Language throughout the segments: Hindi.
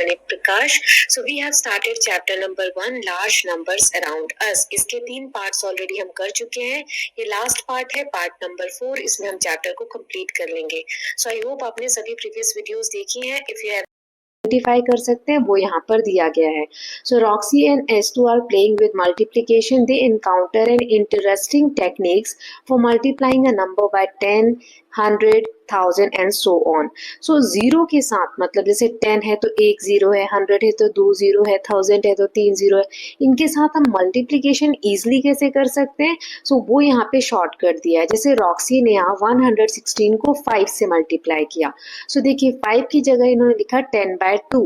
गणित Prakash. So we have started chapter number 1 large numbers around us. इसके 3 पार्ट्स ऑलरेडी हम कर चुके हैं। ये लास्ट पार्ट है, पार्ट नंबर 4। इसमें हम चैप्टर को कंप्लीट कर लेंगे। सो आई होप आपने सभी प्रीवियस वीडियोस देखी हैं। इफ यू आइडेंटिफाई कर सकते हैं वो यहाँ पर दिया गया है। So Roxy and S two are playing with multiplication. They encounter an interesting techniques for multiplying a number by 10, 100, 1000 and so on. So zero के साथ, मतलब जैसे 10 है तो एक जीरो है, 100 है तो 2 जीरो है, 1000 है तो 3 जीरो है। इनके साथ हम मल्टीप्लिकेशन इजिली कैसे कर सकते हैं? सो वो यहाँ पे शॉर्टकट दिया है। जैसे रॉक्सी ने यहाँ 116 को 5 से मल्टीप्लाई किया। सो देखिए 5 की जगह इन्होंने लिखा 10/2।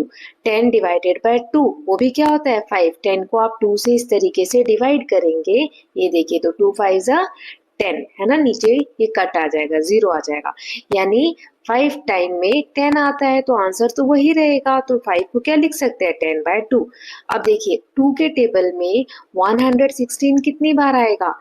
10 डिवाइडेड बाय 2 वो भी क्या होता है 5। 10 को आप 2 से इस तरीके से डिवाइड करेंगे, ये देखिए तो 2 5 जा 10 है ना, नीचे ये कट आ जाएगा, जीरो आ जाएगा। यानी 5 टाइम में 10 आता है तो आंसर तो वही रहेगा। तो 5 को क्या लिख सकते हैं 10/2। अब देखिए 2 के टेबल में 116 कितनी बार आएगा?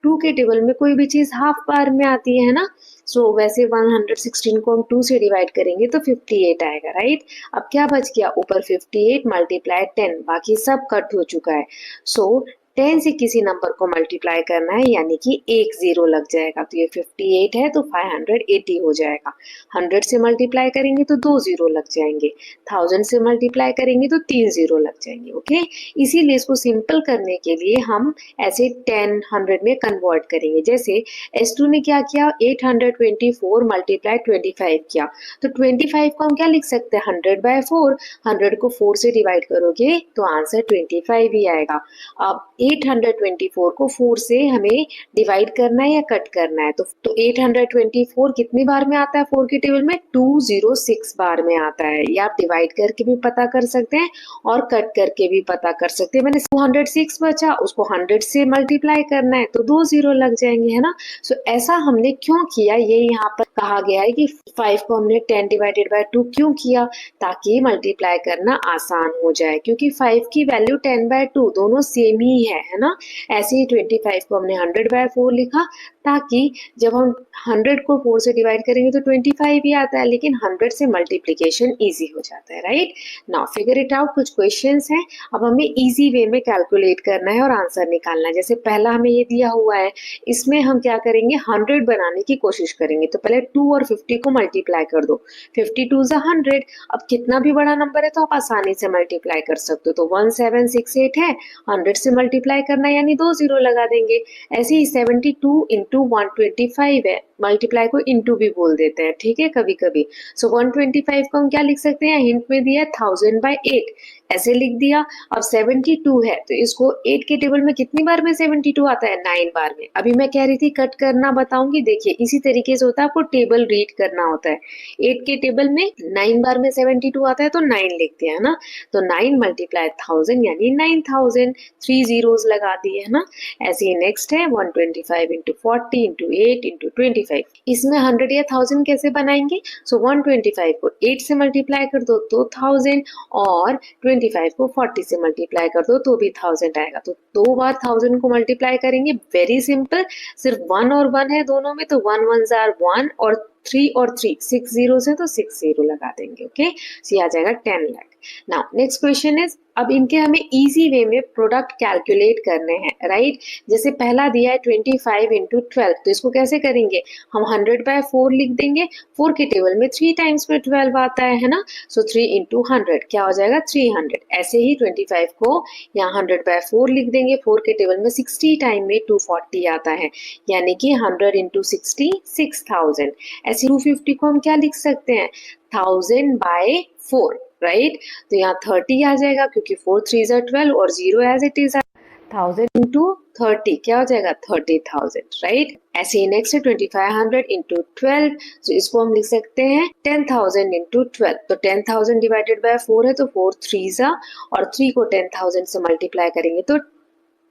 2 के टेबल में कोई भी चीज हाफ बार में आती है ना। सो वैसे 116 को हम 2 से डिवाइड करेंगे तो 58 आएगा, राइट। अब क्या बच गया? ऊपर 58 मल्टीप्लाई 10, बाकी सब कट हो चुका है। सो 10 से किसी नंबर को मल्टीप्लाई करना है, यानी कि एक जीरो लग जाएगा। तो ये 58 है तो 580 हो जाएगा। 100 से मल्टीप्लाई करेंगे तो 2 जीरो लग जाएंगे। 1000 से मल्टीप्लाई करेंगे तो 3 जीरो लग जाएंगे। ओके, इसीलिए इसको सिंपल करने के लिए हम ऐसे 10 100 में कन्वर्ट करेंगे। जैसे S2 ने क्या किया, 824 मल्टीप्लाई 25 किया। तो 25 को हम क्या लिख सकते हैं 100/4। 100 को 4 से डिवाइड करोगे तो आंसर 25 ही आएगा। अब 824 को 4 से हमें डिवाइड करना है या कट करना है? तो 824 कितनी बार में आता है 4 के टेबल में? 206 बार में आता है। या आप डिवाइड करके भी पता कर सकते हैं और कट करके भी पता कर सकते हैं। मैंने 206 बचा, उसको 100 से मल्टीप्लाई करना है तो 2 जीरो लग जाएंगे, है ना। सो ऐसा हमने क्यों किया, ये यहाँ पर कहा गया है कि 5 को हमने 10 डिवाइडेड बाय 2 क्यों किया? ताकि मल्टीप्लाई करना आसान हो जाए, क्योंकि 5 की वैल्यू 10/2 दोनों सेम ही है ना। ऐसे ही 25 को हमने 100/4 लिखा, ताकि जब हम 100 को 4 से डिवाइड करेंगे तो 25 ही आता है, लेकिन 100 से मल्टीप्लिकेशन इजी हो जाता है, right. Now figure it out. कुछ क्वेश्चंस हैं, अब हमें इजी वे में कैलकुलेट करना है और आंसर निकालना है। जैसे पहला हमें ये दिया हुआ है, इसमें हम क्या करेंगे 100 बनाने की कोशिश करेंगे। तो पहले 2 और 50 को मल्टीप्लाई कर दो। 52 ज़ा 100। अब कितना भी बड़ा नंबर है तो आप आसानी से मल्टीप्लाई कर सकते हो। तो 1768 है, 100 से मल्टीप्लाई करना है यानी 2 जीरो लगा देंगे। ऐसे ही 72 इंटू 125 है, मल्टीप्लाई को इंटू भी बोल देते हैं, ठीक है, कभी कभी। सो 125 को हम क्या लिख सकते हैं, हिंट में दिया 1000/8, ऐसे लिख दिया। अब 72 है तो इसको 8 के टेबल में कितनी बार में 72 आता है? 9 बार में। अभी मैं कह रही थी कट करना बताऊंगी, देखिए इसी तरीके से होता है, आपको टेबल रीड करना होता है। 8 के टेबल में 9 बार में 72 आता है तो 9 लिखते हैं ना। तो 9 मल्टीप्लाई 1000 यानी 9000, 3 जीरोस लगा दिए, है ना। ऐसे ही नेक्स्ट है 125 इंटू 40 इंटू 8 इंटू 25। इसमें 100 या 1000 कैसे बनाएंगे? सो 125 को 8 से मल्टीप्लाई कर दो तो 1000, और 25 को 40 से मल्टीप्लाई कर दो तो भी 1000 आएगा। तो 2 बार 1000 को मल्टीप्लाई करेंगे, वेरी सिंपल। सिर्फ 1 और 1 है दोनों में, तो 1 1 जार 1 और 3 और 3 6 जीरोस है तो 6 जीरो लगा देंगे। ओके, सो आ जाएगा 10 lakh. Now next question is, अब इनके हमें इजी वे में प्रोडक्ट कैलकुलेट करने हैं, राइट। जैसे पहला दिया है 25 इंटू 12, तो इसको कैसे करेंगे? हम 100/4 लिख देंगे। 4 के टेबल में 3 टाइम्स में 12 आता है ना। सो 3 इंटू 100 क्या हो जाएगा 300। ऐसे ही 25 को यहाँ 100/4 लिख देंगे। 4 के टेबल में 60 टाइम में 240 आता है, यानी कि 100 इंटू 60 6000। ऐसे 250 को हम क्या लिख सकते हैं 1000/4, राइट। तो यहाँ 30 आ जाएगा, क्योंकि 4 3 ज़ा 12 और 0 एज इट इज 1000 इंटू 30 क्या हो जाएगा 30,000, राइट। ऐसे ही नेक्स्ट है 2500 इंटू 12, तो इसको हम लिख सकते हैं 10,000 इंटू 12। तो 10,000 डिवाइडेड बाय 4 है तो 4 3 ज़ा, और 3 को 10,000 से मल्टीप्लाई करेंगे तो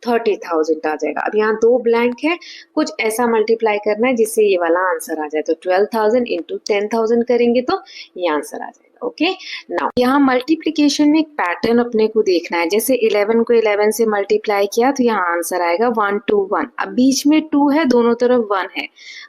30,000 आ जाएगा। अब यहाँ 2 ब्लैंक है, कुछ ऐसा मल्टीप्लाई करना है जिससे ये वाला आंसर आ जाए। तो 12,000 इंटू 10,000 करेंगे तो ये आंसर आ जाएगा। ओके, नाउ यहाँ मल्टीप्लिकेशन में एक पैटर्न अपने को देखना है। जैसे 11 को 11 से मल्टीप्लाई किया तो यहाँ आंसर आएगा 1 2 1। अब बीच में 2 है, दोनों तरफ 1 है।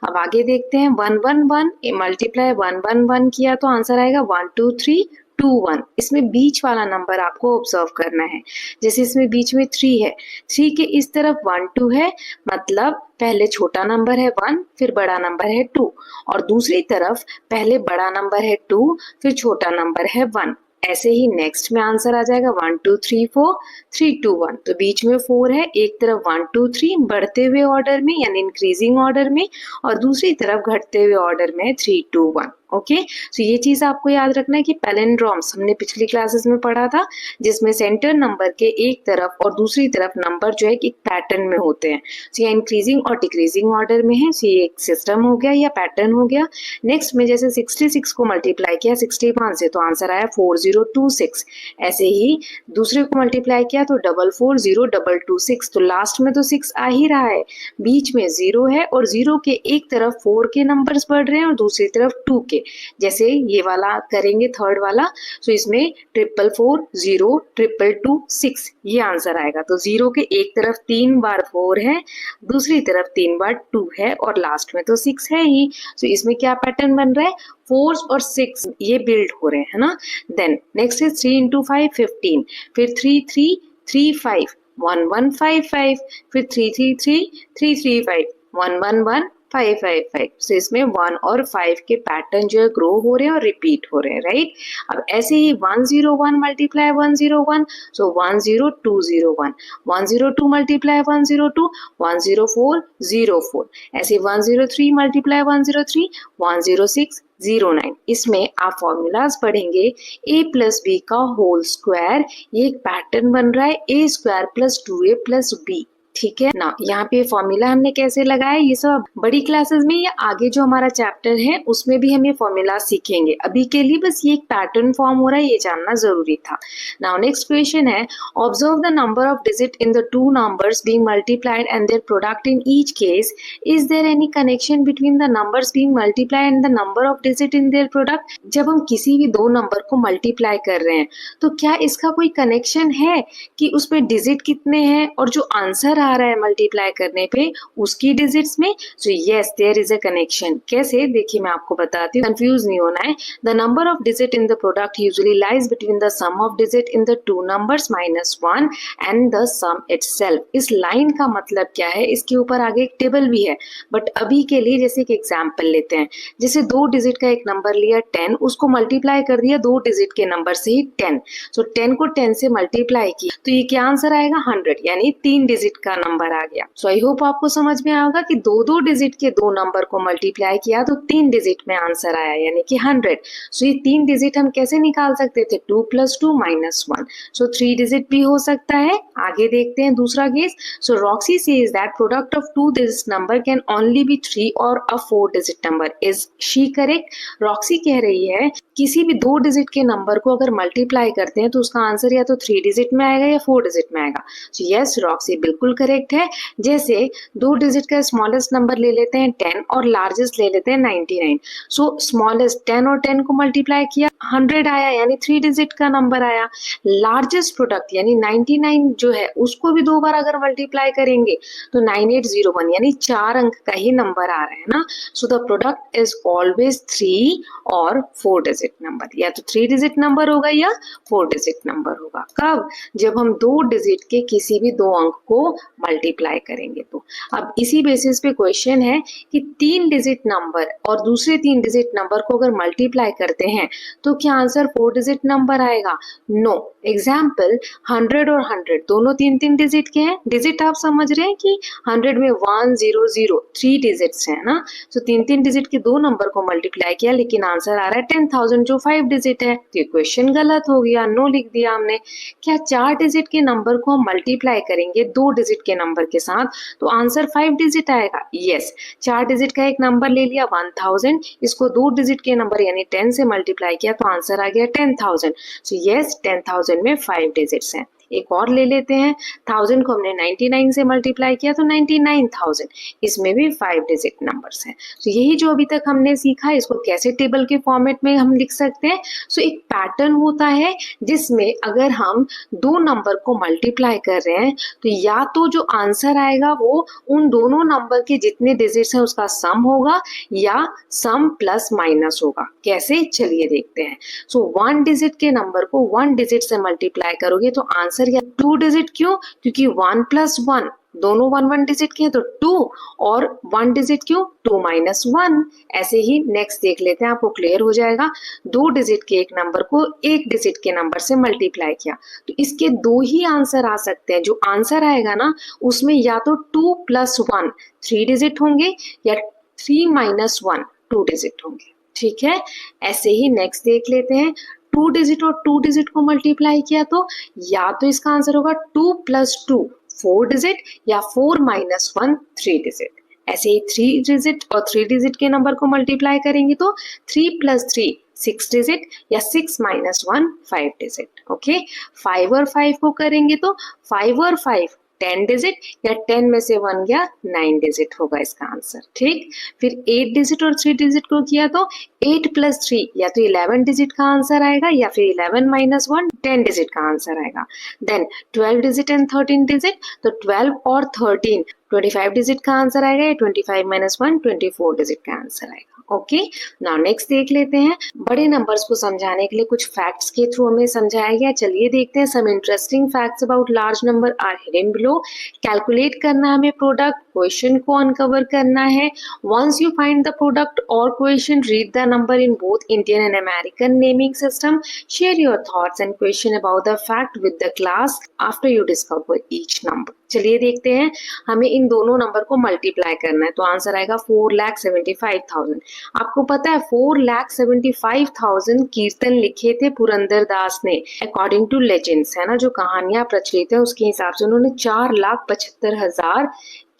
अब आगे देखते हैं 1 1 1 मल्टीप्लाई 1 1 1 किया तो आंसर आएगा 1 2 3 1 इसमें बीच वाला नंबर आपको ऑब्जर्व करना है। जैसे इसमें बीच में 3 है, 3 के इस तरफ 1 2 है, मतलब पहले छोटा नंबर है 1, फिर बड़ा नंबर है 2, और दूसरी तरफ पहले बड़ा नंबर है 2, फिर छोटा नंबर है 1। ऐसे ही नेक्स्ट में आंसर आ जाएगा 1 2 3 4 3 2 1। तो बीच में 4 है, एक तरफ 1 2 3 बढ़ते हुए ऑर्डर में यानी इंक्रीजिंग ऑर्डर में, और दूसरी तरफ घटते हुए ऑर्डर में 3 2 1। ओके, सो ये चीज आपको याद रखना है कि पैलिंड्रोम्स हमने पिछली क्लासेस में पढ़ा था, जिसमें सेंटर नंबर के एक तरफ और दूसरी तरफ नंबर जो है एक पैटर्न में होते हैं। सो ये इंक्रीजिंग और डिक्रीजिंग ऑर्डर में है। सो ये एक सिस्टम हो गया या पैटर्न हो गया। नेक्स्ट में जैसे 66 को मल्टीप्लाई किया 61 से तो आंसर आया 4026। ऐसे ही दूसरे को मल्टीप्लाई किया तो 440226, तो लास्ट में तो 6 आ ही रहा है, बीच में 0 है और 0 के एक तरफ 4 के नंबर्स बढ़ रहे हैं और दूसरी तरफ 2 के। जैसे ये वाला करेंगे थर्ड वाला, तो इसमें 444 0 222 6 ये आंसर आएगा। तो 0 के एक तरफ 3 बार 4 है, दूसरी तरफ 3 बार 2 है और लास्ट में तो 6 है ही। तो इसमें क्या पैटर्न बन रहा है, 4 और 6 ये बिल्ड हो रहे हैं, है ना। देन नेक्स्ट है 3 into 5 15, फिर 3 3 3 5 1 1 5 5, फिर 3 3 3 3 3 5 1 1 1 5 5 5। so इसमें 1 और 5 के पैटर्न जो है ग्रो हो रहे हैं और रिपीट हो रहे हैं, राइट। अब ऐसे ही 101 मल्टीप्लाई 101, सो 10201, 102 मल्टीप्लाई 102 104 04, ऐसे 103 मल्टीप्लाई 103 106 09। इसमें आप फॉर्मूलाज पढ़ेंगे a प्लस बी का होल स्क्वायर, ये एक पैटर्न बन रहा है a square plus 2a plus b, ठीक है ना। यहाँ पे फॉर्मूला हमने कैसे लगाया ये सब बड़ी क्लासेस में या आगे जो हमारा चैप्टर है उसमें भी हम ये फॉर्मूला सीखेंगे। अभी के लिए बस ये एक पैटर्न फॉर्म हो रहा है, ये जानना जरूरी था। नाउ नेक्स्ट क्वेश्चन है, observe the number of digit in the two numbers being multiplied and their product in each case, is there any connection between the numbers being multiplied and the number of digit in their product. जब हम किसी भी दो नंबर को मल्टीप्लाई कर रहे हैं तो क्या इसका कोई कनेक्शन है कि उसमें डिजिट कितने हैं और जो आंसर आ रहा है मल्टीप्लाई करने पे उसकी डिजिट्स में। So yes there is a connection. कैसे, देखिए मैं आपको बताती हूँ, कंफ्यूज नहीं होना है। The number of digit in the product usually lies between the sum of digit in the two numbers minus 1 and the sum itself. इस लाइन का मतलब क्या है, इसके ऊपर आगे एक टेबल भी है, बट अभी के लिए जैसे एक एग्जाम्पल लेते हैं। जैसे 2 डिजिट का एक नंबर लिया 10, उसको मल्टीप्लाई कर दिया 2 डिजिट के नंबर से ही 10। सो 10 को 10 से मल्टीप्लाई किया तो ये क्या आंसर आएगा 100, यानी 3 डिजिट का नंबर आ गया। सो आई होप आपको समझ में आएगा कि 2 डिजिट के 2 नंबर को मल्टीप्लाई किया तो 3 डिजिट में आंसर आया, यानी कि 100। सो ये 3 डिजिट हम कैसे निकाल सकते थे, 2 + 2 - 1। सो 3 डिजिट भी हो सकता है। आगे देखते हैं दूसरा case. So Roxy says that product of 2 digit number can only be 3 or a 4 digit number. Is she correct? Roxy कह रही है किसी भी 2 डिजिट के नंबर को अगर मल्टीप्लाई करते हैं तो उसका आंसर या तो 3 डिजिट में आएगा या 4 डिजिट में आएगा। सो यस रॉक्सी बिल्कुल करेक्ट है। जैसे 2 डिजिट का स्मॉलेस्ट नंबर ले लेते हैं 10 और लार्जेस्ट ले लेते हैं 99। सो स्मॉलेस्ट 10 और 10 को मल्टीप्लाई किया 100 आया, यानी 3 डिजिट का नंबर आया। लार्जेस्ट प्रोडक्ट यानी 99 जो है उसको भी 2 बार अगर मल्टीप्लाई करेंगे तो 9801, यानी 4 अंक का ही नंबर आ रहा है ना। So the product is always 3 और 4 डिजिट नंबर, या तो 3 डिजिट नंबर होगा या 4 डिजिट नंबर होगा। कब? जब हम 2 डिजिट के किसी भी 2 अंक को मल्टीप्लाई करेंगे तो। अब इसी बेसिस पे क्वेश्चन है कि 3 डिजिट नंबर और दूसरे 3 डिजिट नंबर को अगर मल्टीप्लाई करते हैं तो क्या आंसर 4 डिजिट नंबर आएगा? नो। एग्जाम्पल 100 और 100 दोनों 3 डिजिट के हैं। डिजिट आप समझ रहे हैं कि 100 में 1 0 0 3 डिजिट्स हैं ना। सो 3 डिजिट के 2 नंबर को मल्टीप्लाई किया लेकिन आंसर आ रहा है 10,000 जो 5 डिजिट है। तो ये क्वेश्चन गलत हो गया, नो लिख दिया हमने। क्या 4 डिजिट के नंबर को हम मल्टीप्लाई करेंगे 2 डिजिट के नंबर के साथ तो आंसर 5 डिजिट आएगा? यस। 4 डिजिट का एक नंबर ले लिया 1000, इसको 2 डिजिट के नंबर यानी 10 से मल्टीप्लाई किया तो आंसर आ गया 10,000। सो यस 10,000 में 5 डिजिट्स हैं। एक और ले लेते हैं, 1000 को हमने 99 से मल्टीप्लाई किया तो 99,000, इसमें भी 5 डिजिट नंबर्स हैं। तो यही जो अभी तक हमने सीखा, इसको कैसे टेबल के फॉर्मेट में हम लिख सकते हैं। सो एक पैटर्न होता है जिसमें अगर हम दो नंबर को मल्टीप्लाई कर रहे हैं तो या तो जो आंसर आएगा वो उन दोनों नंबर के जितने डिजिट्स हैं उसका सम होगा या सम प्लस माइनस होगा। कैसे, चलिए देखते हैं। सो 1 डिजिट के नंबर को 1 डिजिट से मल्टीप्लाई करोगे तो आंसर या 2 डिजिट, क्यों, क्योंकि 1 प्लस 1 दोनों 1 डिजिट के हैं तो 2, और 1 डिजिट क्यों, 2 माइनस 1। ऐसे ही नेक्स्ट देख लेते हैं, आपको क्लियर हो जाएगा। 2 डिजिट के एक नंबर को 1 डिजिट के नंबर से मल्टीप्लाई किया तो इसके दो ही आंसर आ सकते हैं। जो आंसर आएगा ना उसमें या तो 2 प्लस 1 3 डिजिट होंगे या 3 माइनस 1 2 डिजिट होंगे। ठीक है, ऐसे ही नेक्स्ट देख लेते हैं। 2 डिजिट और 2 डिजिट को मल्टीप्लाई किया तो या तो इसका आंसर होगा 2 प्लस 2 4 डिजिट या 4 माइनस 1 3 डिजिट। ऐसे ही 3 डिजिट और 3 डिजिट के नंबर को मल्टीप्लाई करेंगे तो 3 प्लस 3 6 डिजिट या 6 माइनस 1 5 डिजिट। ओके, 5 और 5 को करेंगे तो 5 और 5 10 डिजिट या 10 में से 1 गया 9 डिजिट होगा इसका आंसर। ठीक, फिर 8 डिजिट और 3 डिजिट को किया तो 8 प्लस 3 या तो 11 डिजिट का आंसर आएगा या फिर 11 माइनस 1 10 डिजिट का आंसर आएगा। देन 12 डिजिट एंड 13 डिजिट, तो 12 और 13 25 डिजिट का आंसर आएगा या 25 माइनस 1 24 डिजिट का आंसर आएगा। ओके, नाउ नेक्स्ट देख लेते हैं। बड़े नंबर्स को समझाने के लिए कुछ फैक्ट्स के थ्रू हमें समझाया गया। चलिए देखते हैं। Some interesting facts about large number are hidden below. Calculate करना है हमें प्रोडक्ट, क्वेश्चन को अनकवर करना है। Once you find the product और question, read the number in both Indian and American naming system. Share your thoughts and question about the fact with the class after you discover each number. चलिए देखते हैं। हमें इन दोनों नंबर को मल्टीप्लाई करना है तो आंसर आएगा 4,75,000। आपको पता है 4,75,000 कीर्तन लिखे थे पुरंदर दास ने, अकॉर्डिंग टू लेजेंड्स, है ना, जो कहानियां प्रचलित है उसके हिसाब से उन्होंने 4,75,000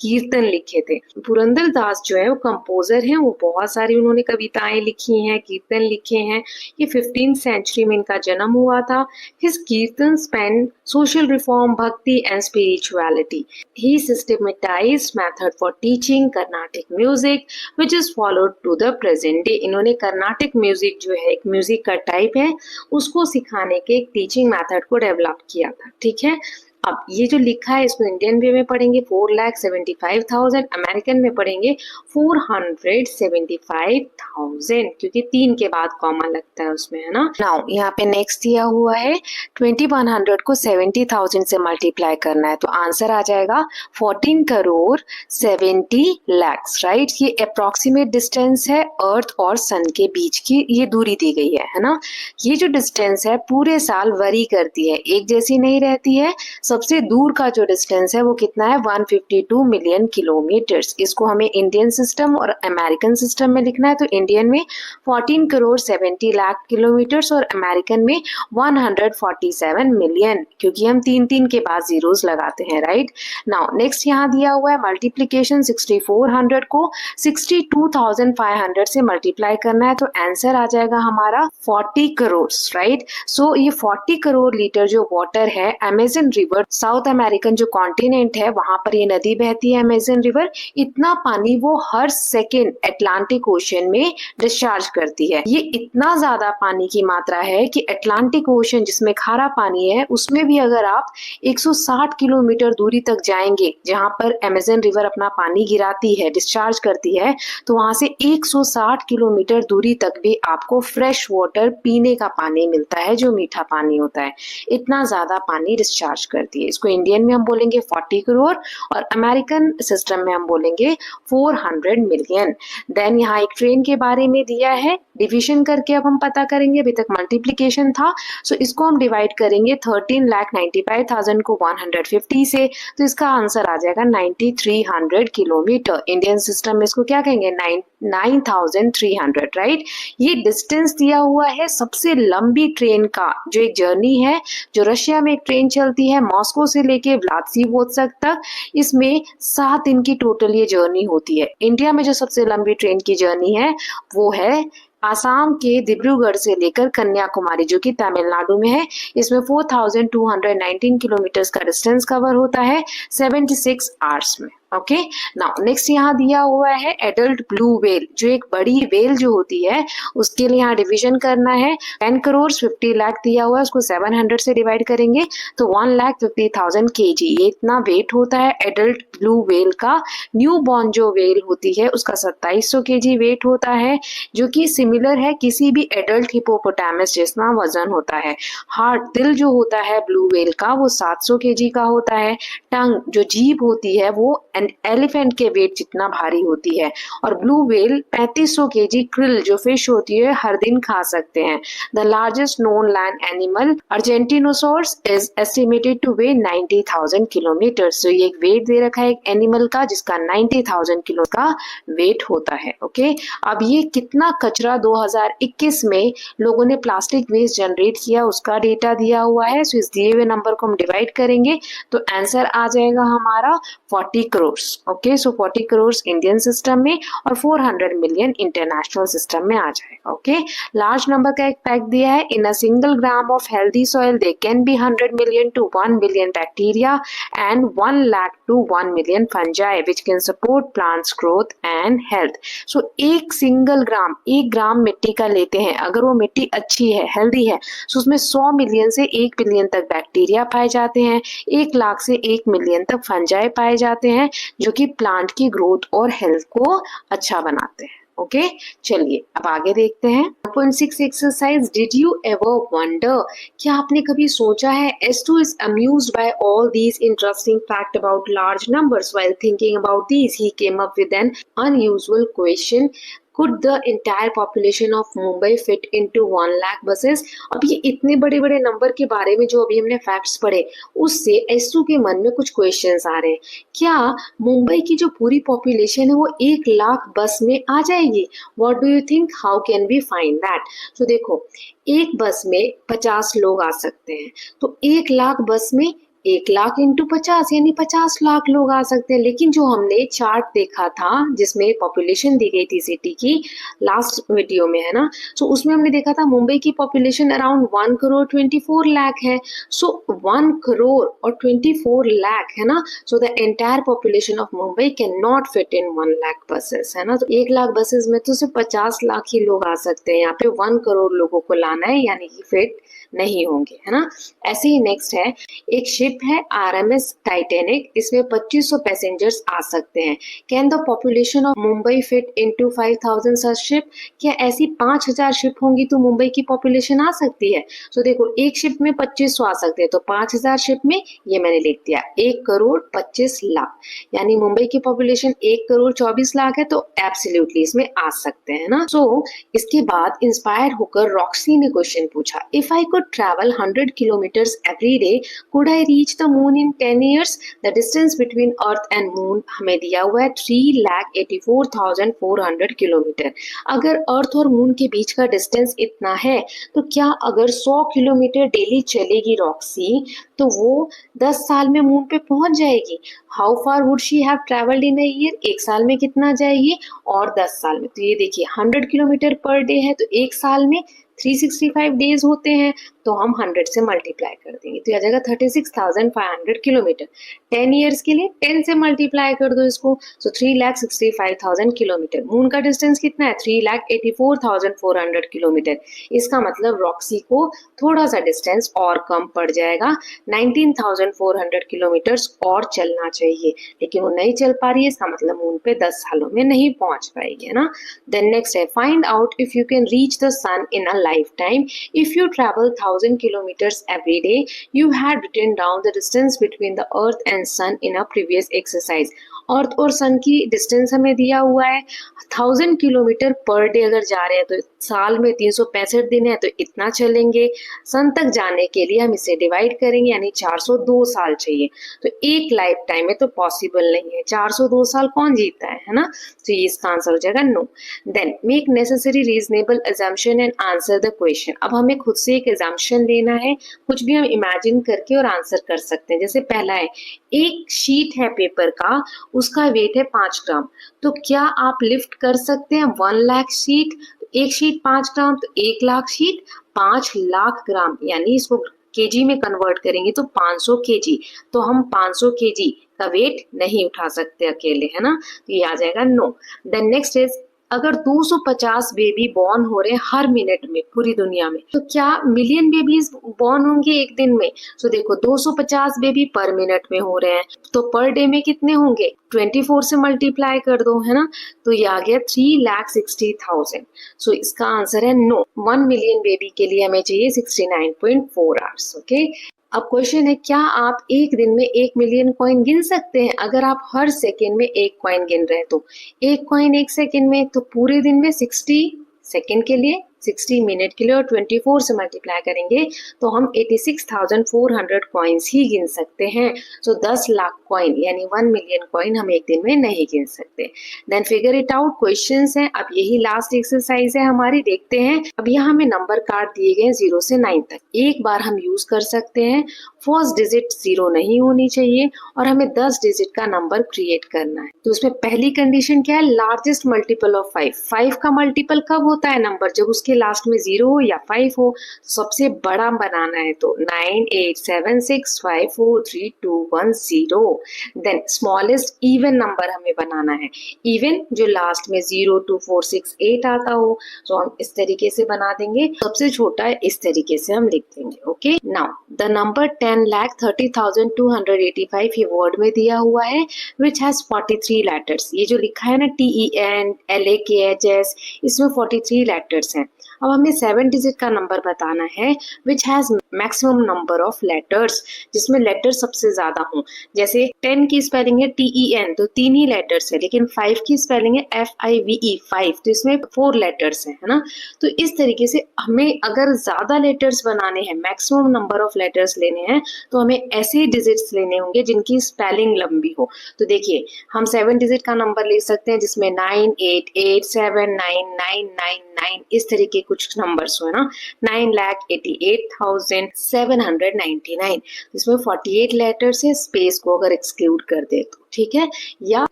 कीर्तन लिखे थे। पुरंदर दास जो है वो कंपोजर हैं, वो बहुत सारी उन्होंने कविताएं लिखी हैं, कीर्तन लिखे हैं। ये 15th सेंचुरी में इनका जन्म हुआ था। His kirtan span social reform, bhakti and spirituality. He systematized method for teaching Carnatic music which is followed to the present day. इन्होंने कर्नाटिक म्यूजिक जो है, एक म्यूजिक का टाइप है, उसको सिखाने के एक टीचिंग मेथड को डेवलप किया था। ठीक है, अब ये जो लिखा है इसको इंडियन वे में पढ़ेंगे 4,75,000, अमेरिकन में पढ़ेंगे 475,000, क्योंकि 3 के बाद कॉमा लगता है उसमें, है ना। नाउ यहाँ पे नेक्स्ट दिया हुआ है 2100 को 70,000 से मल्टीप्लाई करना है तो आंसर आ जाएगा 14 करोड़ 70 lakhs, राइट। ये अप्रोक्सीमेट डिस्टेंस है अर्थ और सन के बीच की, ये दूरी दी गई है ना। ये जो डिस्टेंस है पूरे साल वरी करती है, एक जैसी नहीं रहती है। सबसे दूर का जो डिस्टेंस है वो कितना है, 152 मिलियन किलोमीटर्स। इसको हमें इंडियन सिस्टम और अमेरिकन सिस्टम में लिखना है तो इंडियन में 14 करोड़ 70 लाख किलोमीटर्स और अमेरिकन में 147 मिलियन, क्योंकि हम 3 के बाद जीरोस लगाते हैं, राइट। नाउ नेक्स्ट यहाँ दिया हुआ है मल्टीप्लीकेशन। 6400 को 62,500 से मल्टीप्लाई करना है तो आंसर आ जाएगा हमारा 40 करोड़, राइट। सो ये 40 करोड़ लीटर जो वाटर है अमेजन रिवर, साउथ अमेरिकन जो कॉन्टिनेंट है वहां पर ये नदी बहती है अमेजन रिवर, इतना पानी वो हर सेकेंड अटलांटिक ओशन में डिस्चार्ज करती है। ये इतना ज्यादा पानी की मात्रा है कि अटलांटिक ओशन जिसमें खारा पानी है उसमें भी अगर आप 160 किलोमीटर दूरी तक जाएंगे जहां पर अमेजन रिवर अपना पानी गिराती है, डिस्चार्ज करती है, तो वहां से 160 किलोमीटर दूरी तक भी आपको फ्रेश वाटर पीने का पानी मिलता है जो मीठा पानी होता है। इतना ज्यादा पानी डिस्चार्ज करती है। इसको इंडियन में हम बोलेंगे 40 करोड़ और अमेरिकन सिस्टम में हम बोलेंगे 400 मिलियन। देन यहाँ एक ट्रेन के बारे में दिया है, डिविजन करके अब हम पता करेंगे। अभी तक मल्टीप्लीकेशन था, सो इसको हम डिवाइड करेंगे 13,95,000 को 150 से, तो इसका आंसर आ जाएगा 9300 किलोमीटर। इंडियन सिस्टम में इसको क्या कहेंगे, 9,300, राइट। ये डिस्टेंस दिया हुआ है सबसे लंबी ट्रेन का, जो एक जर्नी है, जो रशिया में एक ट्रेन चलती है मॉस्को से लेके व्लादिवोस्तोक तक, इसमें 7 दिन की टोटल ये जर्नी होती है। इंडिया में जो सबसे लंबी ट्रेन की जर्नी है वो है आसाम के डिब्रूगढ़ से लेकर कन्याकुमारी जो कि तमिलनाडु में है, इसमें 4219 किलोमीटर का डिस्टेंस कवर होता है 76 आवर्स में। ओके, नाउ नेक्स्ट यहाँ दिया हुआ है एडल्ट ब्लू व्हेल, जो एक बड़ी व्हेल जो होती है उसके लिए यहाँ डिवीजन करना है। 10 करोड़ 50 लाख दिया हुआ है, उसको 700 से डिवाइड करेंगे तो 1,50,000 kg, ये इतना वेट होता है एडल्ट ब्लू व्हेल का। न्यू बॉर्न जो व्हेल होती है उसका 2700 kg वेट होता है, जो कि सिमिलर है किसी भी एडल्ट हिपोपोटामस जितना वजन होता है। हार्ट, दिल जो होता है ब्लू व्हेल का वो 700 kg का होता है। टंग, जो जीभ होती है वो एलिफेंट के वेट जितना भारी होती है। और ब्लू व्हेल 3500 kg क्रिल जो फिश होती है हर दिन खा सकते हैं। The largest known land animal Argentinosaurus is estimated to weigh 90,000 kilometre. तो ये एक वेट दे रखा है एक एनिमल का जिसका 90,000 किलो का वेट होता है। ओके, अब ये कितना कचरा 2021 में लोगों ने प्लास्टिक वेस्ट जनरेट किया उसका डेटा दिया हुआ है। सो इस दिए हुए नंबर को हम डिवाइड करेंगे तो आंसर आ जाएगा हमारा 40 करोड़। ओके, सो 40 करोड़ इंडियन सिस्टम में और 400 मिलियन इंटरनेशनल सिस्टम में आ जाएगा। ओके, लार्ज नंबर का एक फैक्ट दिया है, in a single gram of healthy soil they can be 100 million to 1 billion bacteria and 1 lakh to 1 million fungi which can support plants growth and health. So एक सिंगल ग्राम, 1 ग्राम मिट्टी का लेते हैं, अगर वो मिट्टी अच्छी है हेल्दी है तो उसमें 100 मिलियन से 1 बिलियन तक बैक्टीरिया पाए जाते हैं, 1 लाख से 1 मिलियन तक फंजाई पाए जाते हैं जो कि प्लांट की ग्रोथ और हेल्थ को अच्छा बनाते हैं। ओके, चलिए अब आगे देखते हैं। 1.6 exercise, did you ever wonder, क्या आपने कभी सोचा है S2 is amused by all these interesting fact about large numbers. While thinking about these, he came up with an unusual question. Could the entire population of Mumbai fit into 1 lakh buses? अब ये इतने बड़े बड़े नंबर के बारे में जो अभी हमने फैक्ट्स पढ़े उससे S2 के मन में कुछ क्वेश्चंस आ रहे हैं। क्या मुंबई की जो पूरी पॉपुलेशन है वो 1 लाख बस में आ जाएगी? What do you think, how can we find that? तो देखो, एक बस में 50 लोग आ सकते हैं, तो 1 लाख बस में 1 लाख इंटू 50 यानी 50 लाख लोग आ सकते हैं। लेकिन जो हमने चार्ट देखा था जिसमें पॉपुलेशन दी गई थी सिटी की लास्ट वीडियो में, है ना, तो उसमें हमने देखा था मुंबई की पॉपुलेशन अराउंड 1 करोड़ 24 लाख है। सो 1 करोड़ और 24 लाख है ना, so the entire population of Mumbai can not fit in 1 lakh buses, है ना। तो 1 लाख बसेस में तो सिर्फ 50 लाख ही लोग आ सकते हैं, यहाँ पे 1 करोड़ लोगों को लाना है यानी कि फिट नहीं होंगे, है ना। ऐसे ही नेक्स्ट है, एक शिप है RMS टाइटैनिक, इसमें 2500 पैसेंजर्स आ सकते हैं। Can the population of Mumbai fit into 5000 such ship, क्या ऐसी 5000 शिप होंगी तो मुंबई की पॉपुलेशन आ सकती है? तो देखो, एक शिप में 2500 आ सकते हैं, तो 5000 शिप में ये मैंने लिख दिया 1 करोड़ 25 लाख, यानी मुंबई की पॉपुलेशन 1 करोड़ 24 लाख है, तो एब्सोल्युटली इसमें आ सकते हैं ना। सो इसके बाद इंस्पायर होकर रॉक्सी ने क्वेश्चन पूछा, if I could travel 100 kilometers every day, could I reach the moon in 10 years? The distance between Earth and Moon हमें दिया हुआ है 3,84,400 किलोमीटर। अगर अर्थ और मून के बीच का डिस्टेंस इतना है तो क्या अगर 100 किलोमीटर डेली चलेगी रॉक्सी तो वो 10 साल में मून पे पहुंच जाएगी? How far would she have travelled in a year, एक साल में कितना जाएगी और 10 साल में? तो ये देखिए 100 किलोमीटर पर डे है तो एक साल में 365 डेज होते हैं, तो हम 100 से मल्टीप्लाई कर देंगे तो आ जाएगा 36,500 किलोमीटर। 10 ईयर्स के लिए 10 से मल्टीप्लाई कर दो इसको, तो 3,65,000 किलोमीटर। मून का डिस्टेंस कितना है? 3,84,400 किलोमीटर। इसका मतलब रॉक्सी को थोड़ा सा डिस्टेंस और कम पड़ जाएगा, 19,400 किलोमीटर और चलना चाहिए, लेकिन वो नहीं चल पा रही है। इसका मतलब मून पे 10 सालों में नहीं पहुंच पाएगी, है ना। देन नेक्स्ट है, find out if you can reach the sun in a lifetime. If you travel 1000 kilometers every day, you had written down the distance between the earth and sun in a previous exercise. अर्थ और सन की डिस्टेंस हमें दिया हुआ है 1000 किलोमीटर पर डे अगर जा रहे हैं तो साल में 365 दिन है तो इतना चलेंगे। सन तक जाने के लिए हम इसे डिवाइड करेंगे यानी 402 साल चाहिए, तो एक लाइफ टाइम में तो पॉसिबल नहीं है। 402 साल कौन जीता है ना, तो ये इसका आंसर हो जाएगा no. Then make necessary reasonable assumption and answer the question. अब हमें खुद से एक अजम्पशन लेना है, कुछ भी हम इमेजिन करके और आंसर कर सकते हैं। जैसे पहला है, एक शीट है पेपर का, उसका वेट है 5 ग्राम, तो क्या आप लिफ्ट कर सकते हैं 1 लाख शीट? एक शीट 5 ग्राम, तो 1 लाख शीट 5 लाख ग्राम, यानी इसको केजी में कन्वर्ट करेंगे तो 500 केजी। तो हम 500 केजी का वेट नहीं उठा सकते अकेले, है ना, तो ये आ जाएगा नो। देन नेक्स्ट इज, अगर 250 बेबी बॉर्न हो रहे हैं हर मिनट में पूरी दुनिया में, तो क्या मिलियन बेबीज बॉर्न होंगे एक दिन में? तो देखो 250 बेबी पर मिनट में हो रहे हैं, तो पर डे में कितने होंगे? 24 से मल्टीप्लाई कर दो, है ना, तो ये आ गया 3,60,000। सो इसका आंसर है नो। 1 मिलियन बेबी के लिए हमें चाहिए 69.4 आवर्स। ओके, अब क्वेश्चन है, क्या आप एक दिन में 1 मिलियन कॉइन गिन सकते हैं? अगर आप हर सेकेंड में 1 कॉइन गिन रहे हैं, तो 1 कॉइन 1 सेकेंड में, तो पूरे दिन में 60 सेकेंड के लिए, 60 मिनट के लिए, और 24 से मल्टीप्लाई करेंगे तो हम 86,400 कॉइन्स ही गिन सकते हैं। सो 10 लाख कॉइन यानी 1 मिलियन कॉइन हम एक दिन में नहीं गिन सकते। Then figure it out, questions हैं। अब यही लास्ट एक्सरसाइज है हमारी, देखते हैं। अब यहाँ हमें नंबर कार्ड दिए गए 0 से 9 तक, एक बार हम यूज कर सकते हैं। फर्स्ट डिजिट 0 नहीं होनी चाहिए और हमें 10 डिजिट का नंबर क्रिएट करना है। तो उसमें पहली कंडीशन क्या है? Largest multiple of 5। 5 का मल्टीपल कब होता है नंबर? जब उसके लास्ट में 0 हो या 5 हो। सबसे बड़ा बनाना है तो 9 8 7 6 5 4 3 2 1 0। देन स्मॉलेस्ट इवन नंबर हमें बनाना है, इवन जो लास्ट में 0 2 4 6 8 आता हो। तो हम इस तरीके से बना देंगे, सबसे छोटा इस तरीके से हम लिख देंगे। ओके, नाउ द नंबर 10,30,285 ये वर्ड में दिया हुआ है, विच हैज 43 लेटर्स। ये जो लिखा है ना TEN LAKHS, इसमें 43 लेटर्स हैं। अब हमें 7 डिजिट का नंबर बताना है, which has maximum number of letters, जिसमें लेटर सबसे ज्यादा हों। जैसे 10 की स्पेलिंग है TEN, तो 3 ही लेटर्स है, लेकिन 5 की स्पेलिंग है FIVE 5, तो इसमें 4 लेटर्स है ना। तो इस तरीके से हमें अगर ज्यादा लेटर्स बनाने हैं, मैक्सिमम नंबर ऑफ लेटर्स लेने हैं, तो हमें ऐसे डिजिट्स लेने होंगे जिनकी स्पेलिंग लंबी हो। तो देखिए हम 7 डिजिट का नंबर ले सकते हैं जिसमें 9 8 8 7 9 9 9 9 इस तरीके कुछ नंबर्स हो, है ना। 9,88,799, इसमें 48 लेटर्स है, स्पेस को अगर एक्सक्लूड कर दे तो, ठीक है। या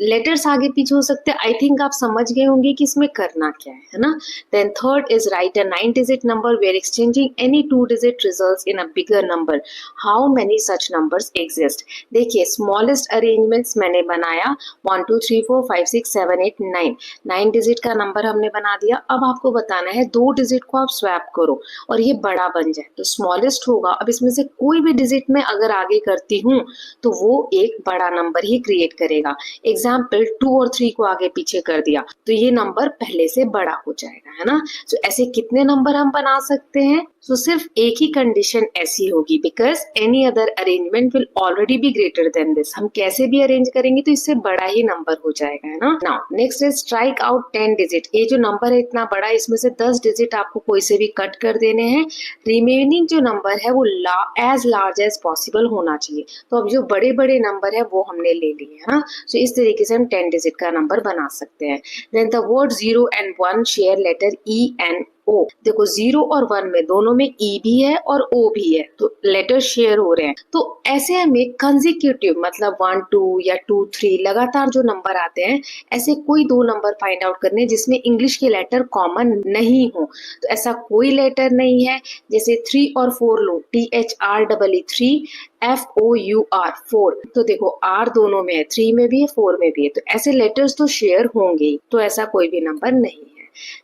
लेटर्स आगे पीछे हो सकते हैं। आई थिंक आप समझ गए होंगे कि इसमें करना क्या है ना। Then third is write a 9 digit number where exchanging any 2 digit results in a bigger number. How many such numbers exist? देखिए स्मॉलेस्ट अरेंजमेंट्स मैंने बनाया 1 2 3 4 5 6 7 8 9, 9 डिजिट का नंबर हमने बना दिया। अब आपको बताना है 2 डिजिट को आप स्वैप करो और ये बड़ा बन जाए, तो स्मॉलेस्ट होगा। अब इसमें से कोई भी डिजिट में अगर आगे करती हूँ तो वो एक बड़ा नंबर ही क्रिएट करेगा। एग्जाम्पल 2 और 3 को आगे पीछे कर दिया तो ये नंबर पहले से बड़ा हो जाएगा, है ना। तो ऐसे कितने नंबर हम बना सकते हैं? तो सिर्फ एक ही कंडीशन ऐसी होगी, because any other arrangement will already be greater than this. हम कैसे भी अरेंज करेंगे तो इससे बड़ा ही नंबर हो जाएगा, है ना। Now next is strike out 10 digit. ये जो नंबर है इतना बड़ा, इसमें से 10 डिजिट आपको कोई से भी कट कर देने हैं। रिमेनिंग जो नंबर है वो एज लार्ज एज पॉसिबल होना चाहिए। तो अब जो बड़े बड़े नंबर है वो हमने ले लिए, है ना। सो इस तरीके से हम 10 डिजिट का नंबर बना सकते हैं। Then the word 0 and 1 share letter E and O। देखो 0 और 1 में दोनों में E भी है और O भी है, तो लेटर शेयर हो रहे हैं। तो ऐसे हमें कंसेक्यूटिव मतलब 1 2 या 2 3 लगातार जो नंबर आते हैं, ऐसे कोई 2 नंबर फाइंड आउट करने जिसमें इंग्लिश के लेटर कॉमन नहीं हो। तो ऐसा कोई लेटर नहीं है। जैसे 3 और 4 लो, THREE 3 FOUR 4, तो देखो R दोनों में है, 3 में भी है 4 में भी है, तो ऐसे लेटर्स तो शेयर होंगे, तो ऐसा कोई भी नंबर नहीं है।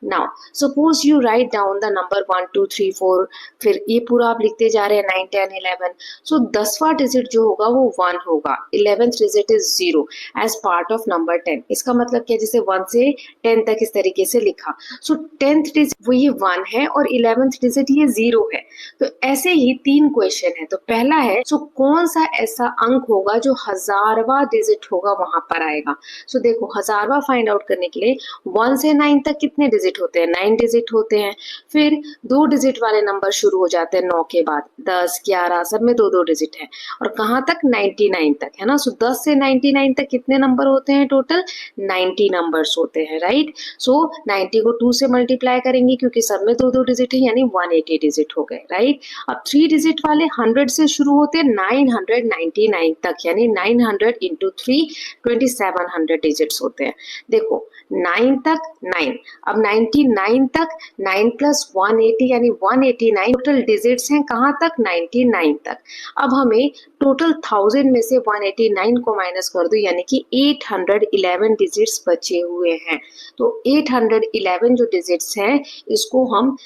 Now suppose you write down the number 1 2 3 4, फिर ये पूरा आप लिखते जा रहे हैं 9 10 11। सो 10वां डिजिट जो होगा वो 1 होगा, 11th digit is 0 as part of number 10। इसका मतलब क्या, जैसे 1 से 10 तक इस तरीके से लिखा। सो 10th डिजिट वो ये 1 है और 11th डिजिट ये 0 है। तो ऐसे ही 3 क्वेश्चन है। तो पहला है, सो कौन सा ऐसा अंक होगा जो 1000वां डिजिट होगा वहां पर आएगा। सो देखो 1000वां फाइंड आउट करने के लिए 1 से 9 तक कितने डिजिट होते हैं? 9 डिजिट होते हैं। फिर 2 डिजिट वाले नंबर शुरू हो जाते हैं 9 के बाद, 10 11 सब में 2 2 डिजिट है। और कहाँ तक? 99 तक, है ना। सो 10 से 99 तक कितने नंबर होते हैं? टोटल 90 नंबर्स होते हैं, राइट। सो 90 को 2 से मल्टीप्लाई करेंगे क्योंकि सब में 2 2 डिजिट है, यानी 180 डिजिट हो गए, राइट। अब 3 डिजिट वाले 100 से शुरू होते हैं 999 तक, यानी 900 इंटू 3 2700 डिजिट्स होते हैं। देखो 9 तक 9, अब 99 तक 9 प्लस 180 यानी 189 टोटल डिजिट्स हैं, कहाँ तक 99 तक। अब हमें टोटल 1000 में से 189 को माइनस कर दो यानी कि 811 डिजिट्स बचे हुए हैं। तो 811 जो डिजिट्स हैं इसको हम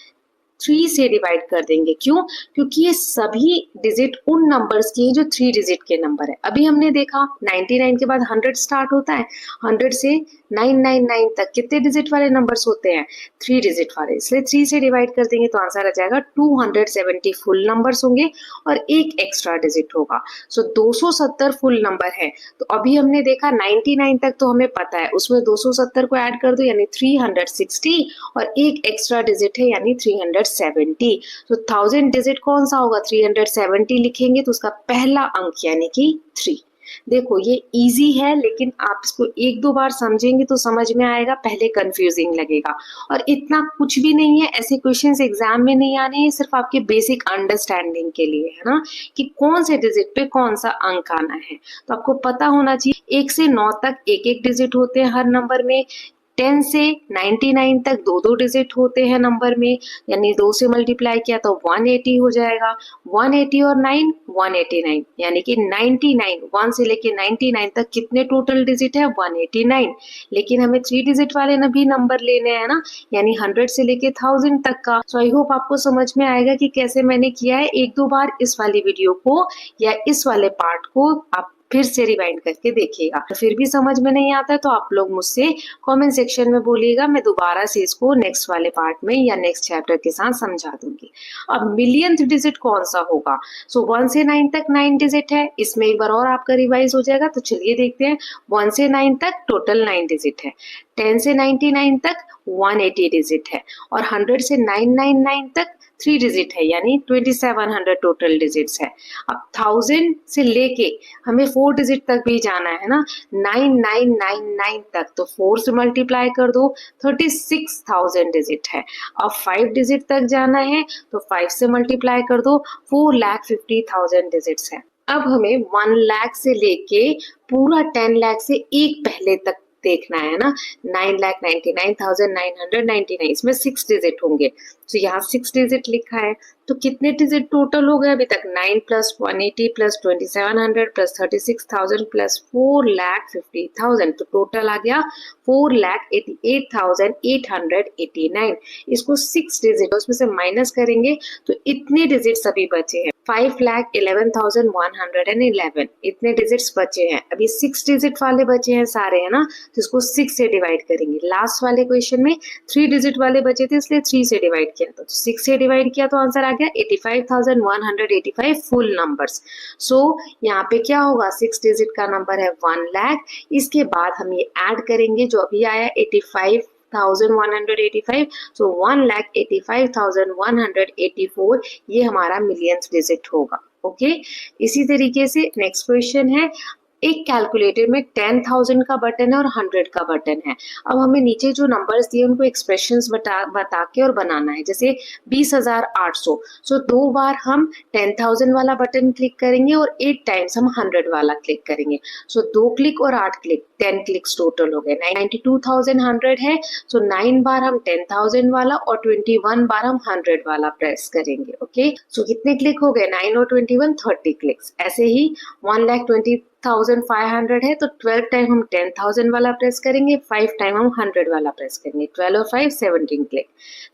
3 से डिवाइड कर देंगे। क्यों? क्योंकि ये सभी डिजिट उन नंबर्स की हैं जो 3 डिजिट के नंबर है। अभी हमने देखा 99 के बाद 100 स्टार्ट होता है, 100 से 999 तक कितने डिजिट वाले नंबर्स होते हैं? 3 डिजिट वाले, इसलिए 3 से डिवाइड कर देंगे तो आंसर आ जाएगा 270 फुल नंबर्स होंगे और एक एक्स्ट्रा डिजिट होगा। सो 270 फुल नंबर है। तो अभी हमने देखा 99 तक तो हमें पता है, उसमें 270 को ऐड कर दो यानी 360 और एक एक्स्ट्रा डिजिट है यानी 370। तो 1000 डिजिट कौन सा होगा? 370 लिखेंगे तो उसका पहला अंक यानी कि 3। देखो ये इजी है, लेकिन आप इसको एक दो बार समझेंगे तो समझ में आएगा, पहले कंफ्यूजिंग लगेगा। और इतना कुछ भी नहीं है, ऐसे क्वेश्चंस एग्जाम में नहीं आने हैं, सिर्फ आपके बेसिक अंडरस्टैंडिंग के लिए है ना, कि कौन से डिजिट पे कौन सा अंक आना है। तो आपको पता होना चाहिए 1 से 9 तक एक एक डिजिट होते हैं हर नंबर में, 10 से 99 तक दो दो डिजिट होते हैं नंबर में, यानी 2 से मल्टीप्लाई किया तो 180 हो जाएगा। 180 और 9 189 यानी कि 99, 1 से लेके 99 तक कितने टोटल डिजिट है? 189। लेकिन हमें 3 डिजिट वाले भी नंबर लेने हैं ना, यानी 100 से लेके 1000 तक का। सो आई होप आपको समझ में आएगा कि कैसे मैंने किया है। एक दो बार इस वाली वीडियो को या इस वाले पार्ट को आप फिर से रिवाइंड करके देखिएगा। फिर भी समझ में नहीं आता है तो आप लोग मुझसे कमेंट सेक्शन में बोलिएगा, मैं दोबारा से इसको नेक्स्ट वाले पार्ट में या नेक्स्ट चैप्टर के साथ समझा दूंगी। अब मिलियंथ डिजिट कौन सा होगा? सो 1 से 9 तक 9 डिजिट है, इसमें एक बार और आपका रिवाइज हो जाएगा। तो चलिए देखते हैं। 1 से 9 तक टोटल 9 डिजिट है, 10 से 99 तक 180 डिजिट है और 100 से 999 तक 3 डिजिट है यानी 2700 टोटल डिजिट्स है। अब 1000 से लेके हमें 4 डिजिट तक भी जाना है ना, 9999 तक, तो 4 से मल्टीप्लाई कर दो 36,000 डिजिट है। अब 5 डिजिट तक जाना है तो 5 से मल्टीप्लाई कर दो 4,50,000 डिजिट्स है। अब हमें 1 लाख से लेके पूरा 10 लाख से एक पहले तक देखना है ना, 9,99,999, इसमें 6 डिजिट होंगे। तो यहाँ 6 डिजिट लिखा है, तो कितने डिजिट टोटल हो गए अभी तक? 9 प्लस 180 प्लस 2700 प्लस 36,000 प्लस 4,50,000, तो टोटल आ गया 4,88,889। इसको 6 डिजिट उसमें से माइनस करेंगे तो इतने डिजिट्स अभी बचे हैं 5,11,111, इतने डिजिट्स बचे हैं। अभी 6 डिजिट वाले बचे हैं सारे, है ना, तो इसको 6 से डिवाइड करेंगे। लास्ट वाले क्वेश्चन में 3 डिजिट वाले बचे थे इसलिए 3 से डिवाइड किया था, तो 6 से डिवाइड किया तो आंसर आ गया 85,185 फुल नंबर्स। सो यहाँ पे क्या होगा? 6 डिजिट का नंबर है 1 लाख। इसके बाद हम ये ऐड करेंगे जो अभी आया 85,185, सो 1,85,184, ये हमारा मिलियंस डिजिट होगा। ओके, इसी तरीके से नेक्स्ट क्वेश्चन है, एक कैलकुलेटर में 10,000 का बटन है और 100 का बटन है। अब हमें नीचे जो नंबर्स दिए उनको एक्सप्रेशंस बता के और बनाना है, जैसे 20,800। सो 2 बार हम 10,000 वाला बटन क्लिक करेंगे और 8 टाइम्स हम 100 वाला क्लिक करेंगे। सो 2 क्लिक और 8 क्लिक, 10 क्लिक्स टोटल हो गए। 92,100 है, सो 9 बार हम 10,000 वाला और 21 बार हम 100 वाला प्रेस करेंगे। ओके, सो कितने क्लिक हो गए? 9 और 21 30 क्लिक्स। ऐसे ही 1,20,500 है, तो 12 टाइम हम 10,000 वाला प्रेस करेंगे, 5 टाइम हम 100 वाला प्रेस करेंगे। 12 और 5 17 क्लिक।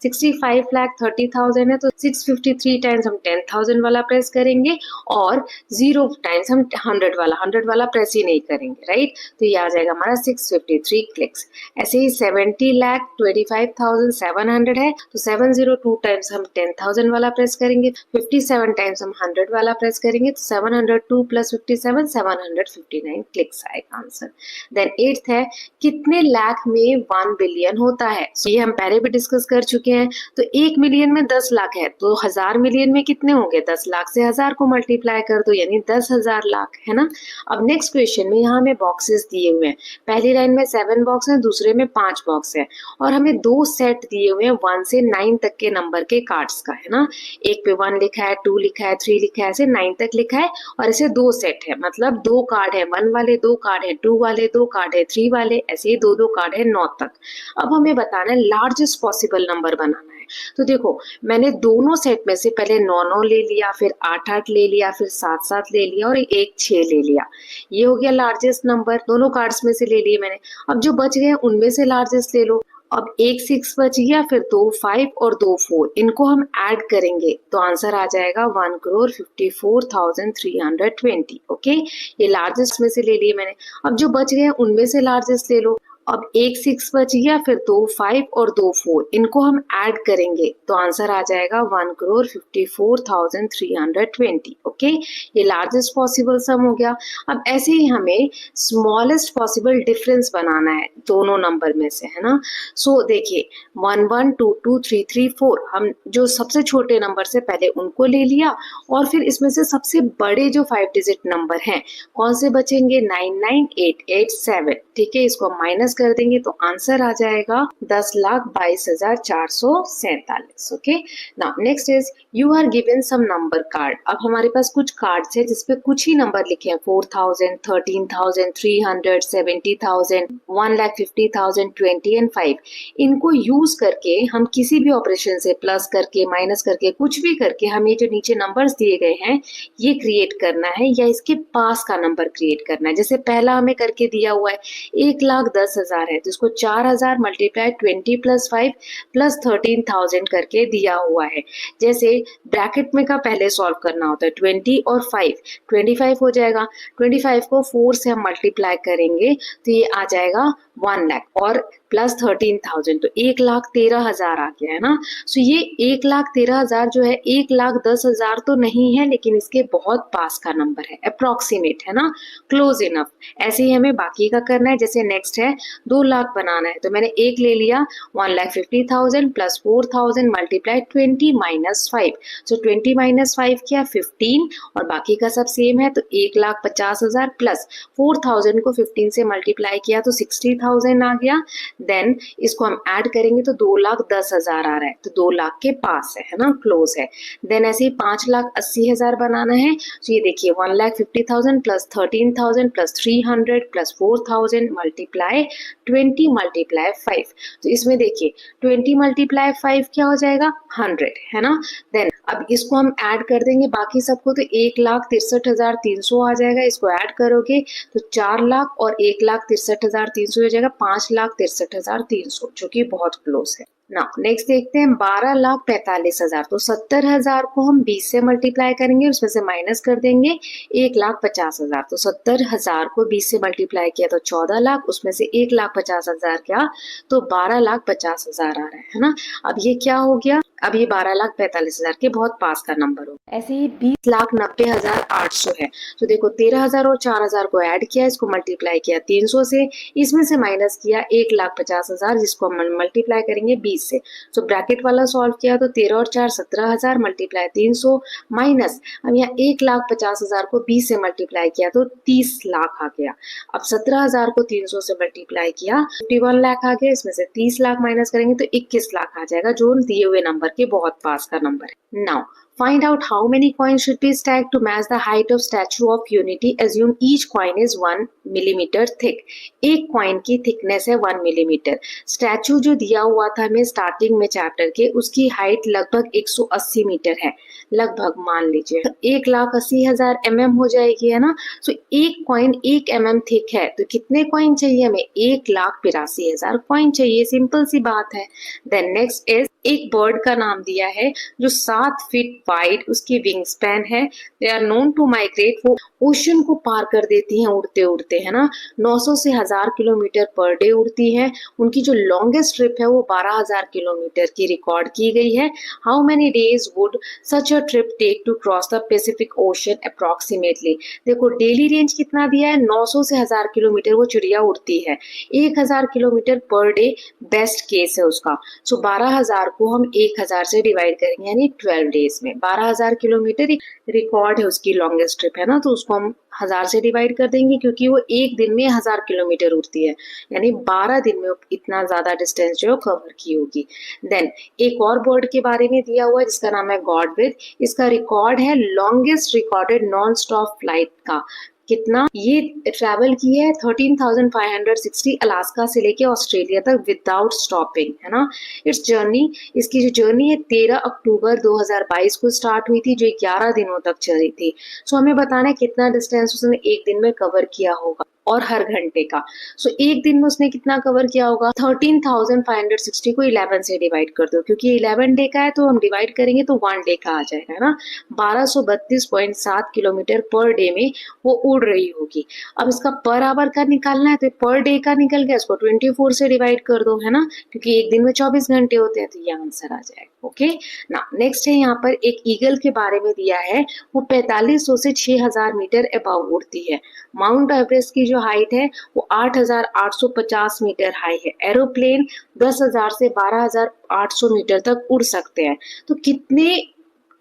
65,30,000 है, तो 653 टाइम्स हम 10,000 वाला प्रेस करेंगे और 0 टाइम्स हम 100 वाला प्रेस ही नहीं करेंगे, राइट। तो ये आ जाएगा हमारा 653 क्लिक्स। ऐसे ही 70,25,700 है, तो 702 टाइम्स हम 10,000 वाला प्रेस करेंगे, 57 टाइम्स हम 100 वाला प्रेस करेंगे, तो 702 प्लस 57 759 क्लिक्स आएगा आंसर। देन 8th है, कितने लाख में 1 बिलियन होता है? ये हम पहले भी डिस्कस कर चुके हैं। तो 1 मिलियन में 10 लाख है, तो 1000 मिलियन में कितने होंगे? 10 लाख से 1000 को मल्टीप्लाई कर दो यानी 10,000 लाख, है ना। अब नेक्स्ट क्वेश्चन में यहाँ हमें बॉक्सेस दिए हुए हैं, पहली लाइन में 7 बॉक्स है, दूसरे में 5 बॉक्स है और हमें 2 सेट दिए हुए हैं 1 से 9 तक के नंबर के कार्ड्स का, है ना। एक पे 1 लिखा है, 2 लिखा है, 3 लिखा है, ऐसे 9 तक लिखा है और ऐसे 2 सेट है, मतलब 2 कार्ड है 1 वाले, 2 कार्ड है 2 वाले, 2 कार्ड है 3 वाले, ऐसे ही 2-2 कार्ड है 9 तक। अब हमें बताना है लार्जेस्ट पॉसिबल नंबर बनाना है। तो देखो मैंने दोनों सेट में से पहले 9-9 ले लिया, फिर 8-8 ले लिया, फिर 7-7 ले लिया और एक 6 ले लिया। ये हो गया लार्जेस्ट नंबर, दोनों कार्ड्स में से ले लिए मैंने। अब जो बच गए उनमें से लार्जेस्ट ले लो। अब एक 6 बच गया, फिर 2 5 और 2 4, इनको हम ऐड करेंगे तो आंसर आ जाएगा 1,54,320। ओके, ये लार्जेस्ट में से ले लिए मैंने। अब जो बच गए उनमें से लार्जेस्ट ले लो। अब एक 6 बच गया, फिर 2 5 और 2 4, इनको हम ऐड करेंगे तो आंसर आ जाएगा 1,54,320। ओके, ये लार्जेस्ट पॉसिबल सम हो गया। अब ऐसे ही हमें स्मॉलेस्ट पॉसिबल डिफरेंस बनाना है दोनों नंबर में से, है ना। सो देखिए 1 1 2 2 3 3 4, हम जो सबसे छोटे नंबर से पहले उनको ले लिया और फिर इसमें से सबसे बड़े जो 5 डिजिट नंबर हैं कौन से बचेंगे, 9 9 8 8 7। ठीक है, इसको माइनस कर देंगे तो आंसर आ जाएगा 10,22,447। Okay, now next is you are given some number card. अब हमारे पास कुछ कार्ड्स है जिसपे कुछ ही नंबर लिखे हैं, 4,000 13,000 300 70,000 1,50,000 20 एंड 5। इनको यूज करके हम किसी भी ऑपरेशन से प्लस करके माइनस करके कुछ भी करके हमें जो नीचे नंबर्स दिए गए हैं ये क्रिएट करना है या इसके पास का नंबर क्रिएट करना है। जैसे पहला हमें करके दिया हुआ है 1,10,000 है, तो इसको 4,000 मल्टीप्लाई 20 + 5 + 13,000 करके दिया हुआ है। जैसे ब्रैकेट में का पहले सॉल्व करना होता है 20 और 5, 25 हो जाएगा। 25 को 4 से हम मल्टीप्लाई करेंगे तो ये आ जाएगा 1 लाख और प्लस 13,000 तो 1,13,000 आ गया, है ना। सो ये 1,13,000 जो है 1,10,000 तो नहीं है, लेकिन इसके बहुत पास का नंबर है, अप्रोक्सीमेट, है ना, क्लोज इनफ। ऐसे ही हमें बाकी का करना है। जैसे नेक्स्ट है 2 लाख बनाना है, तो मैंने एक ले लिया 1,50,000 + 4,000 मल्टीप्लाई 20 - 5। सो 20 - 5 किया 15 और बाकी का सब सेम है, तो 1,50,000 प्लस 4,000 को 15 से मल्टीप्लाई किया तो 60,000 आ गया। देन इसको हम ऐड करेंगे तो 2,10,000 आ रहा है, तो 2 लाख के पास है ना, क्लोज है। देन ऐसे ही 5,80,000 बनाना है, तो ये देखिए 1,50,000 + 13,000 + 300 + 4,000 मल्टीप्लाई 20 × 5। तो इसमें देखिए 20 × 5 क्या हो जाएगा, 100, है ना। देन अब इसको हम ऐड कर देंगे बाकी सबको, तो 1,63,300 आ जाएगा। इसको ऐड करोगे तो 4 लाख और 1,63,300 हो जाएगा 5,63,300, जो कि बहुत क्लोज है ना। नेक्स्ट देखते हैं 12,45,000। तो 70,000 को हम 20 से मल्टीप्लाई करेंगे, उसमें से माइनस कर देंगे 1,50,000। तो 70,000 को 20 से मल्टीप्लाई किया तो 14 लाख, उसमें से 1,50,000 क्या, तो 12,50,000 आ रहा है ना। अब ये क्या हो गया, अब ये 12,45,000 के बहुत पास का नंबर हो। ऐसे ही 20,90,800 है, तो देखो 13,000 और 4,000 को ऐड किया, इसको मल्टीप्लाई किया 300 से, इसमें से माइनस किया 1,50,000 जिसको हम मल्टीप्लाई करेंगे 20 से। सो ब्रैकेट वाला सॉल्व किया तो 13 और 4 17,000 मल्टीप्लाई 300 माइनस, अब यहाँ 1,50,000 को 20 से मल्टीप्लाई किया तो 30 लाख आ गया। अब 17,000 को 300 से मल्टीप्लाई किया 51 लाख आ गया, इसमें से 30 लाख माइनस करेंगे तो 21 लाख आ जाएगा, जो दिए हुए नंबर के बहुत पास का नंबर है। Now find out how many coins should be stacked to match the height of Statue of Unity. Assume each coin is 1 millimetre thick. एक कॉइन की थिकनेस है 1 मिलीमीटर। स्टैचू जो दिया हुआ था हमें स्टार्टिंग में चैप्टर के, उसकी हाइट लगभग 180 मीटर है, लगभग मान लीजिए 1,80,000 mm हो जाएगी, है ना। सो एक कॉइन 1 mm थिक है, तो कितने कॉइन चाहिए हमें, 1,82,000 कॉइन चाहिए, सिंपल सी बात है। देन नेक्स्ट इज एक बर्ड का नाम दिया है जो 7 फीट वाइड उसकी विंग स्पैन है। They are known to migrate, वो ओशन को पार कर देती हैं उड़ते उड़ते, है ना। 900 से 1000 किलोमीटर पर डे उड़ती है। उनकी जो लॉन्गेस्ट ट्रिप है वो 12,000 किलोमीटर की रिकॉर्ड की गई है। How many days would such a trip take to cross the Pacific ocean approximately. देखो डेली रेंज कितना दिया है, 900 से 1000 किलोमीटर वो चिड़िया उड़ती है, 1000 kilometre per day best case है उसका। सो 12,000 को हम 1000 से डिवाइड करेंगे, यानी 12 डेज में 12,000 किलोमीटर रिकॉर्ड है उसकी लॉन्गेस्ट ट्रिप, है ना। तो उसको हम 1000 से डिवाइड कर देंगे, क्योंकि वो एक दिन में 1000 किलोमीटर उड़ती है, यानी 12 दिन में इतना ज्यादा डिस्टेंस जो कवर की होगी। देन एक और बर्ड के बारे में दिया हुआ है जिसका नाम है गॉडविथ। इसका रिकॉर्ड है longest recorded non stop flight का, कितना ये ट्रैवल की है 13,560 अलास्का से लेके ऑस्ट्रेलिया तक विदाउट स्टॉपिंग, है ना। इट्स जर्नी, इसकी जो जर्नी है 13 अक्टूबर 2022 को स्टार्ट हुई थी, जो 11 दिनों तक चली थी। सो हमें बताना है कितना डिस्टेंस उसने एक दिन में कवर किया होगा और हर घंटे का। सो एक दिन में उसने कितना कवर किया होगा, 13,560 को 11 से डिवाइड कर दो, क्योंकि 11 डे का है तो हम डिवाइड करेंगे तो 1 डे का आ जाएगा, है ना। 1232.7 किलोमीटर पर डे में वो उड़ रही होगी। अब इसका पर आवर का निकालना है तो पर डे का निकल गया, इसको 24 से डिवाइड कर दो, है ना, क्योंकि एक दिन में 24 घंटे होते हैं, तो ये आंसर आ जाएगा। ओके ना, नेक्स्ट है यहाँ पर एक ईगल के बारे में दिया है, वो 4500 से 6000 मीटर अबव उड़ती है। माउंट एवरेस्ट की जो हाइट है वो 8850 मीटर हाई है। एरोप्लेन 10,000 से 12,800 मीटर तक उड़ सकते हैं। तो कितने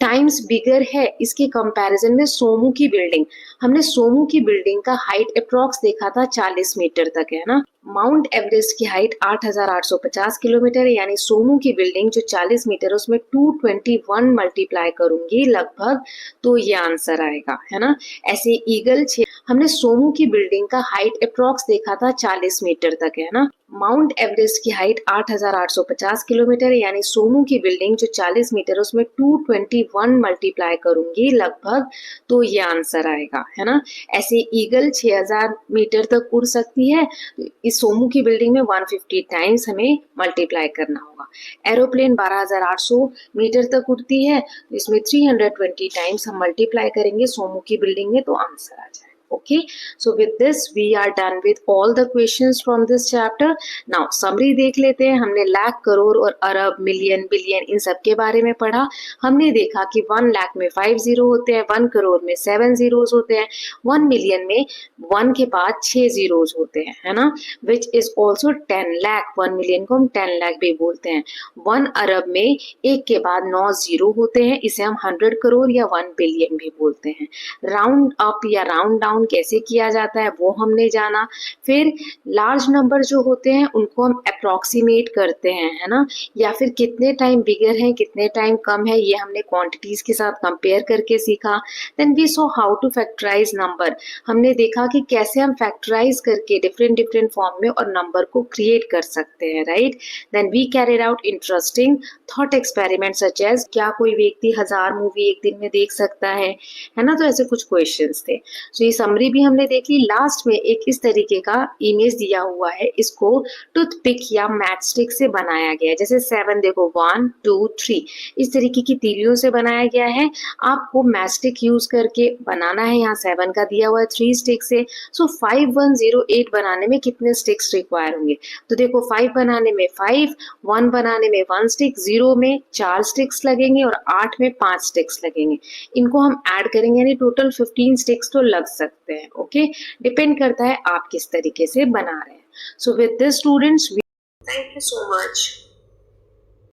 टाइम्स बिगर है इसके कंपैरिजन में सोमू की बिल्डिंग। हमने सोमू की बिल्डिंग का हाइट अप्रॉक्स देखा था 40 मीटर तक, है ना। माउंट एवरेस्ट की हाइट 8,850 किलोमीटर है, यानी सोमू की बिल्डिंग जो 40 मीटर है उसमें 221 मल्टीप्लाई करूंगी लगभग, तो ये आंसर आएगा, है ना। ऐसे ईगल हमने सोमू की बिल्डिंग का हाइट अप्रॉक्स देखा था 40 मीटर तक, है ना। माउंट एवरेस्ट की हाइट 8,850 किलोमीटर है, यानी सोमू की बिल्डिंग जो 40 मीटर है उसमें 221 मल्टीप्लाई करूंगी लगभग, तो ये आंसर आएगा, है ना। ऐसे ईगल 6000 मीटर तक उड़ सकती है, इस सोमू की बिल्डिंग में 150 टाइम्स हमें मल्टीप्लाई करना होगा। एरोप्लेन 12,800 मीटर तक उड़ती है, इसमें 320 टाइम्स हम मल्टीप्लाई करेंगे सोमू की बिल्डिंग में, तो आंसर आ जाएगा। Okay, so with this we are done with all the questions from this chapter. Now summary देख लेते हैं। हमने लाख, करोड़ और अरब, मिलियन, बिलियन इन सब के बारे में पढ़ा। हमने देखा कि 1 लाख में 5 जीरो होते हैं, 1 करोड़ में 7 जीरोस होते हैं, 1 मिलियन में 1 के बाद 6 जीरोस होते हैं, है ना, which is also 10 lakh. 1 million को हम 10 लाख भी बोलते हैं। 1 अरब में 1 के बाद 9 जीरो होते हैं, इसे हम 100 करोड़ या 1 बिलियन भी बोलते हैं। राउंड अप या राउंड डाउन कैसे किया जाता है वो हमने जाना। फिर लार्ज नंबर जो होते हैं उनको हम अप्रोक्सीमेट करते हैं, है ना, या फिर कितने टाइम बिगर है कितने टाइम कम है, ये हमने क्वांटिटीज के साथ कंपेयर करके सीखा। Then we saw how to factorize number. हमने देखा कि कैसे हम फैक्टराइज करके डिफरेंट डिफरेंट फॉर्म में और नंबर को क्रिएट कर सकते हैं, right. Then we carried out interesting thought experiment such as, क्या कोई व्यक्ति 1000 मूवी एक दिन में देख सकता है ना, तो ऐसे कुछ क्वेश्चंस थे। सो ये समरी भी हमने देख ली। लास्ट में एक इस तरीके का इमेज दिया हुआ है, इसको टूथपिक या मैच स्टिक से बनाया गया है। जैसे 7 देखो 1 2 3 इस तरीके की तीलियों से बनाया गया है। आपको मैच स्टिक यूज करके बनाना है। यहाँ 7 का दिया हुआ है 3 स्टिक से। सो 5108 बनाने में कितने स्टिक्स रिक्वायर होंगे, तो देखो 5 बनाने में 5, 1 बनाने में 1 स्टिक, 0 में 4 स्टिक्स लगेंगे और 8 में 5 स्टिक्स लगेंगे। इनको हम ऐड करेंगे यानी टोटल 15 स्टिक्स तो लग सकते हैं। ओके, डिपेंड करता है आप किस तरीके से बना रहे हैं। So with this students, thank you so much.